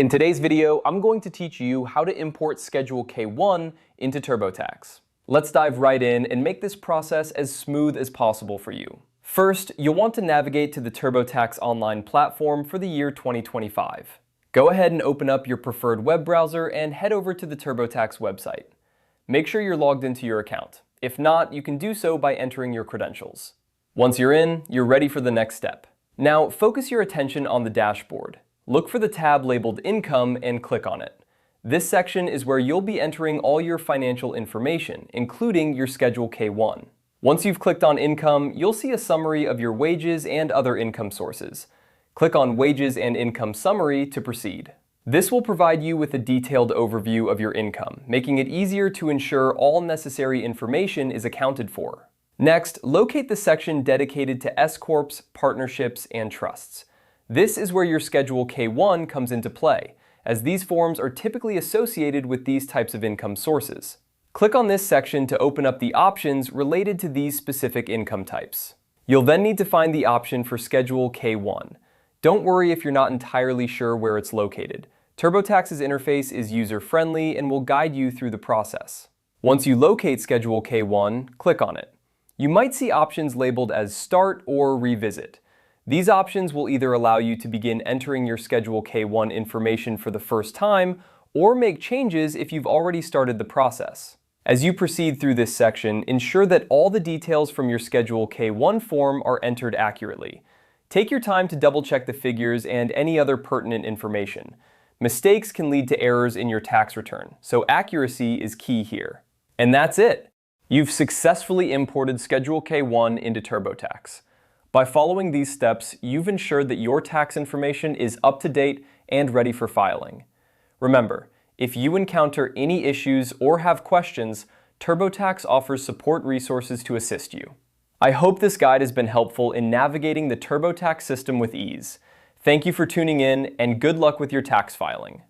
In today's video, I'm going to teach you how to import Schedule K-1 into TurboTax. Let's dive right in and make this process as smooth as possible for you. First, you'll want to navigate to the TurboTax online platform for the year 2025. Go ahead and open up your preferred web browser and head over to the TurboTax website. Make sure you're logged into your account. If not, you can do so by entering your credentials. Once you're in, you're ready for the next step. Now, focus your attention on the dashboard. Look for the tab labeled Income and click on it. This section is where you'll be entering all your financial information, including your Schedule K-1. Once you've clicked on Income, you'll see a summary of your wages and other income sources. Click on Wages and Income Summary to proceed. This will provide you with a detailed overview of your income, making it easier to ensure all necessary information is accounted for. Next, locate the section dedicated to S-Corps, partnerships, and trusts. This is where your Schedule K-1 comes into play, as these forms are typically associated with these types of income sources. Click on this section to open up the options related to these specific income types. You'll then need to find the option for Schedule K-1. Don't worry if you're not entirely sure where it's located. TurboTax's interface is user-friendly and will guide you through the process. Once you locate Schedule K-1, click on it. You might see options labeled as Start or Revisit. These options will either allow you to begin entering your Schedule K-1 information for the first time, or make changes if you've already started the process. As you proceed through this section, ensure that all the details from your Schedule K-1 form are entered accurately. Take your time to double-check the figures and any other pertinent information. Mistakes can lead to errors in your tax return, so accuracy is key here. And that's it! You've successfully imported Schedule K-1 into TurboTax. By following these steps, you've ensured that your tax information is up to date and ready for filing. Remember, if you encounter any issues or have questions, TurboTax offers support resources to assist you. I hope this guide has been helpful in navigating the TurboTax system with ease. Thank you for tuning in, and good luck with your tax filing.